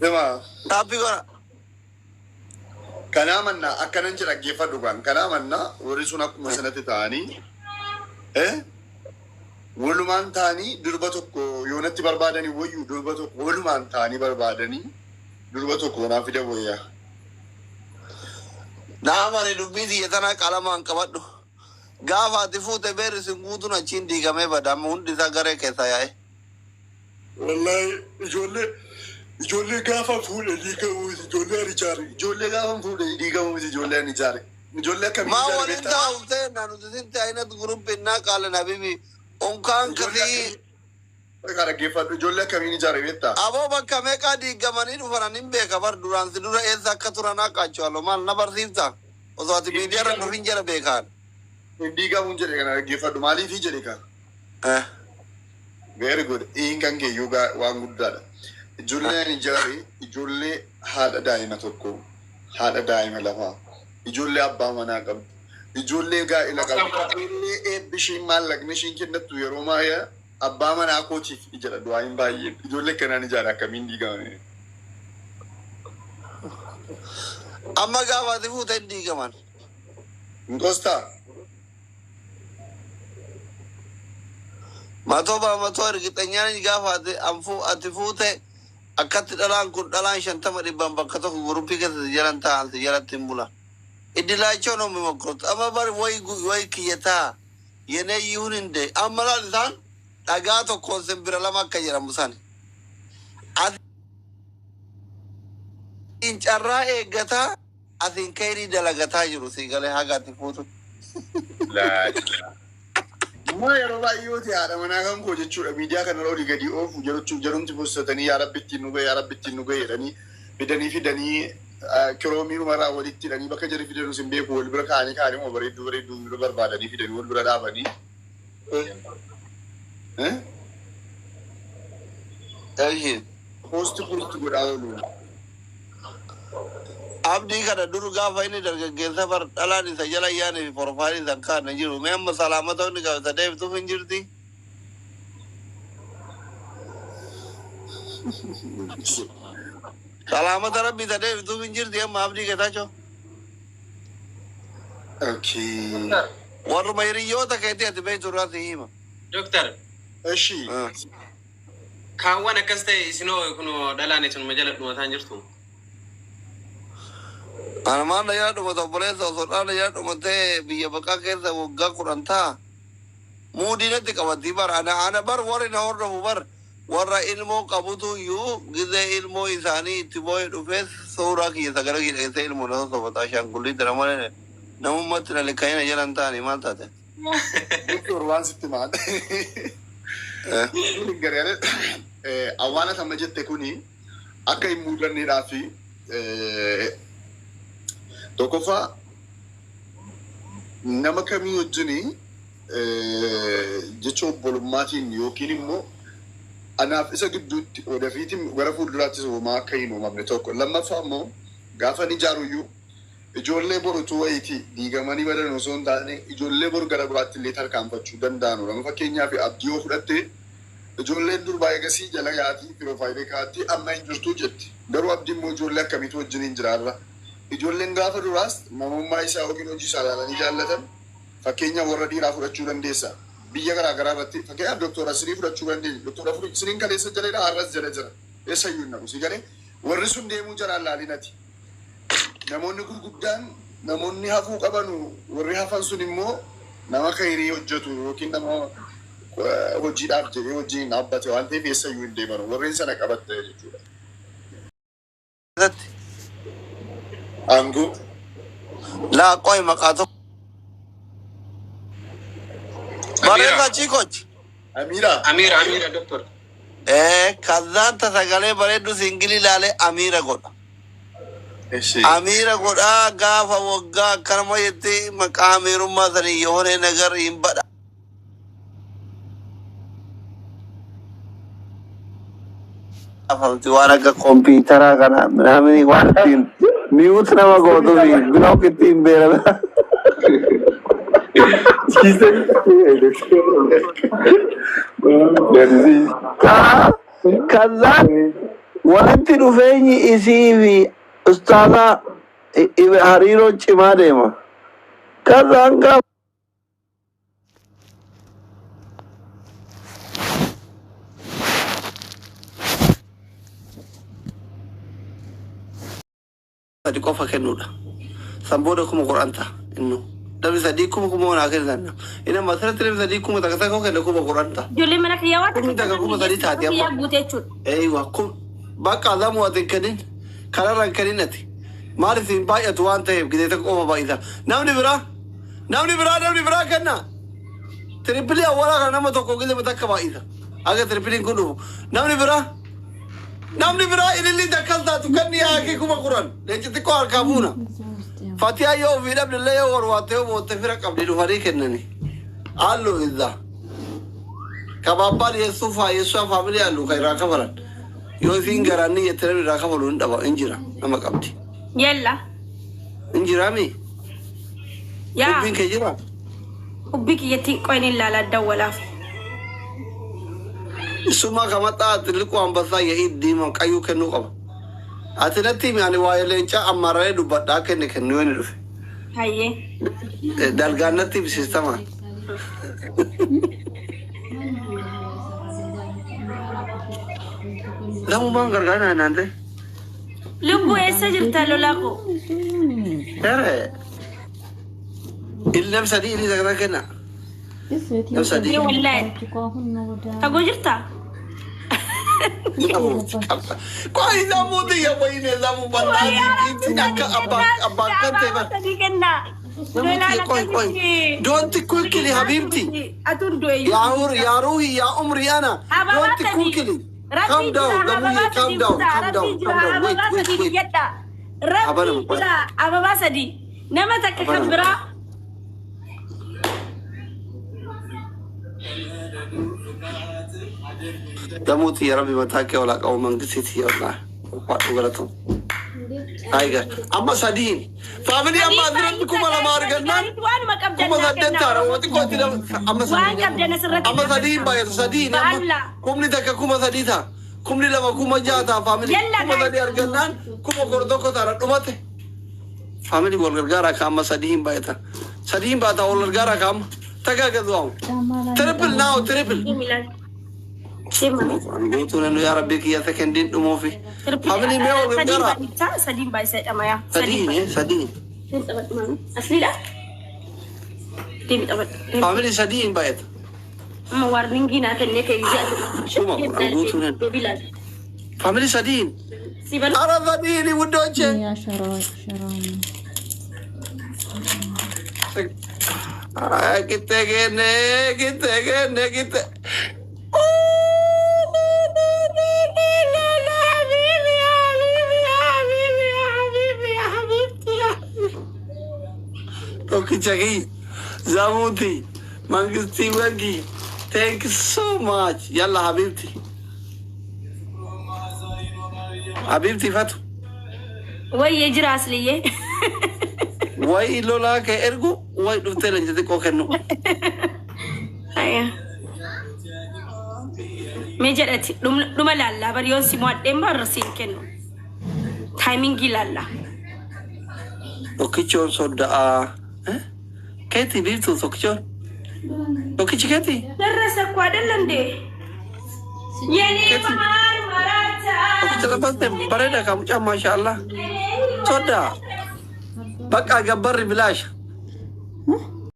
Dema. Tapi kok Kana manna akkanan jira gefa dugan. Kana manna warri sun akkuma sanatti ta'anii walumaan ta'anii durba tokko yoonatti barbaadanii wayyu durba tokko walumaan ta'anii barbaadanii durba tokko naaf fida wayyaa. naamani dubbii yetana qalamaan qabadhu. Gaafa ati fuute beerri sin guutuun achiin diigamee badama hundi isaa garee keessa yaa'e. Wallahi ijoollee gaafa fuudhe diigamu ijoollee ani jaare. Ijoollee gaafa fuudhe diigamu ijoollee ani jaare. Ijoollee akkamii maa jaare waliin taa'uute nanuti sinti aynat guruppi naa qaale na bibi onkaan kasii. Kana geeffadhu ijoollee akkamii jaare beektaa? Aboo bakka meeqaa diigamanii dhufan hin beeka bar duraan si dura eessa akka turan akkaachuwalo maal na barsiifta osoo ati miidiyaarra dhufin jala beekaan. Diigamuun jedhe kana geeffadhu maaliifii jedhe kana? Very good. Iin kan keeyyuu waan guddaadha. Ijoollee ani jaare ijoollee haadha daa'ima tokko haadha daa'ima lafaa ijoollee abbaa manaa qabdu ijoollee gaa'ela qabdu ijoollee eebbishiin maallaqni ishiin kennattu yeroo maaya abbaa manaa kootiif jedha du'aayin baay'een ijoollee kanaan ijaara akkamiin diigaman. Amma gaafaati fuute hin diigaman. Ngostaa. Matoo ergixanyaan gaafaate ati fuute akkatti dhalaan kun dhalaan 50 dhibban bakka tokko guruppii keessatti jalan ta'an jalatti hin bulan. Iddilaachoo nomi mokkootu amma bari wayi kiyyataa yenee yihuun hin dee amma laal isaan dhagaa tokkoon simbira lama akka jedhamu sani. Atiin carraa eeggataa atiin kayrii dalagataa jiru sii galee haga ati fuutu. Maa yeroo baay'ee haadha manaa kan koo jechuudha miidiyaa kana olii gadi oofu jarumti postatanii yaa rabbi ittiin nu ga'e jedhanii fidanii kiroomii numarraa walitti hidhanii bakka jarri fidanuu sin beeku wal bira kaanii moo bareedduu bira barbaadanii fidanii wal bira dhaabanii. Poosti godhaa oolu. Abdii kana dur gaafa inni dargaggeessa bar dhalaan isa jala yaane fi porofaalii isaan kaa'an jiru. Mee amma salaamata hundi qabata deebituuf hin jirti. Salaamata rabbi isa deebituuf hin jirti amma abdii gataachoo. Warruma hiriyyoota keetii ati beektu irraa si hima. Doktor. Eshi. Kaawwan akkas ta'e isinoo kunoo dhalaan isinuma jala dhumataan jirtu. Anamaan dayyaa dhumata obboleessa osoo dhaan dayyaa dhumatee biyya baqaa keessa waggaa 10 ta'a. Muudiinatti qabatii bar ana bar warri na hordofu bar warra ilmoo qabutu iyyuu gizee ilmoo isaanii itti boo'ee dhufee suuraa kiyya sagara keessee ilmoo na sosobataa shaangulliitti nama namummatti na likkaa'ina jalan ta'anii maal taate? Doktor waan sitti maal? Awwaana sama jette kuni akka hin muudanneedhaa fi tokkoffaa nama kamii wajjini jecha obbolummaatiin yookiin immoo anaaf isa gidduutti odafiitiin gara fuulduraattis uumaa akka hin uumamne tokko. Lammaffaa immoo gaafa ni ijaaruyyuu ijoollee borutu wayitii diigamanii badan osoo hin taane ijoollee boru gara biraatti illee tarkaanfachuu danda'anu. Nama fakkeenyaaf abdii yoo fudhatte ijoolleen durbaa eegasii jala yaatii piroofaayilii kaatti amma hin jirtuu jetti. Garuu abdii immoo ijoollee akkamiitu wajjin hin jiraarra. Ijoolleen gaafa duraas namummaa isaa yookiin hojii isaa ilaalanii jaallatan fakkeenya warra dhiiraa fudhachuu dandeessa. Biyya garaagaraa irratti fakkeenyaaf doktora Asirii fudhachuu dandeenya. Doktora Asiriin kaleessa jaleedha har'as jala jira. Eessayyuu hin naqu si galee warri sun deemuu jalaan laalinati. Namoonni gurguddaan namoonni hafuu qabanu warri hafan sun immoo nama kayrii hojjetu yookiin nama hojiidhaaf jedhee hojiin dhaabbate waan ta'eef eessayyuu hin deemanu warreen sana qabatte jechuudha. Angoo. Laa qoy maqaa tokko. Bareedaa chiikochi. Amiira doktor. Kazaan tasagalee bareeddu singilii ilaalee Amiira godha. Amiira godhaa gaafa waggaa akkanuma jettee maqaa amiirummaa sanii yoonee nagar hin badha. Afalti waan akka kompiitaraa kana namni waan ittiin mi'uut nama gootuu fi bilook ittiin beerame. ከዛን ወለንቲ ዱፌኝ ኢሲቪ ኡስታዛ ሀሪሮ ጭማ ደማ ከዛን ጋ ቆፋ ከኑዳ ሰምቦደኩም ቁርአንታ እኑ ለምን ሰዲኩም ኩሞና ከዛና እና መሰረት ለምን ሰዲኩም ተከታከው ከለኩም ቁርአንታ ጆሌ መለክ ያዋት ተከታከው ሰዲ ታዲያ ያጉቴቹ አይዋ ኩም በቃ ዛሙ ወተከንን ከራራን ከነቲ ማለት ባየቱ አንተ ግዴ ተቆፈ ባይዛ ናምኒ ብራ ከና ትሪፕሊ አወራ ከነማ ተቆ ግዴ መተከባ ይዛ አገ ትሪፕሊ ኩሉ ናምኒ ብራ ኢልሊ ተከልታቱ ከኒ ያኪ ኩማ ቁርአን ለጭትቆ አርካቡና ፋቲያ ዮ ቪዳብ ለለ ወርዋቴው ወተፍራ ቀብዲ ዱፋሪ ከነኒ አሉ እዛ ከባባል የሱፋ የሷ ፋሚሊ አሉ ከይራ ከፈራን ዮሲን ገራኒ የተረብ ራከፈሉ እንደባ እንጅራ አመቀብዲ የላ እንጅራሚ ያ ቢን ከጅራ ኡቢክ የቲ ቆይኔ ላላ ደወላ እሱማ ከመጣ ትልቁ አንበሳ የኢድ ዲማ ቀዩ ከኑ ቀባ አትነቲም ያኔ ዋይለንጫ አማራይ ዱባዳ ከነ ወን ዱፍ ሃዬ ዳልጋነቲ ሲስተማ ለሙ ማን ገርጋና እናንተ ልቡ የሰጅርታ ሎላቆ ኧረ ኢለም ሰዲ ኢሊ ዘግረከና ሰዲ ወላሂ ተጎጅርታ ቆይ ዛሙት የወይኔ ዛሙ ባላዚ ኢትናከ አባከንተ ባ ቆይ ዶንት ኩክሊ ሀቢብቲ ያሁር ያሩሂ ያ ኡምሪ አና ዶንት ኩክሊ calm down calm down wait ababa sadi nama takakabra دموت يا ربي متاكي ولا قوم من قصيت يا الله وغلطهم هايغا اما سدين فاميلي اما ادركم على ما رجعنا كما زدت ترى وتكو ترى اما سدين باي سدين كم لي تك كما سديتا كم لي لما كما جاتا فاميلي كما سدي رجعنا كما كردوكو ترى دمته فاميلي والغرغارا كما سدين بايتا سدين باتا والغرغارا كم تكاكدوا تريبل ناو تريبل بوتون يا ربي كي يتكندين دموفي فاميلي ميو غرغارا سدين باي سيد امايا سدين اصلي لا تيمي طبعا فاميلي سدين بايت ما وارنينغي ناتني كي فاميلي سدين أرى سديني ودوجه يا شرام kita Oke cagi Zamuti Mangisti lagi thank you so much yalla habibti Fatu way yajra asliye way lola ke ergu way duftelan jati ko kenno aya mejerati dum lalla bar yon si modde mbar sin kenno timing gilalla okichon soda keti bibtu okichon okiketi درس كوادل لندي يعني كمان مراتا okichon paste pareda kamu masya Allah soda baka gabar bilash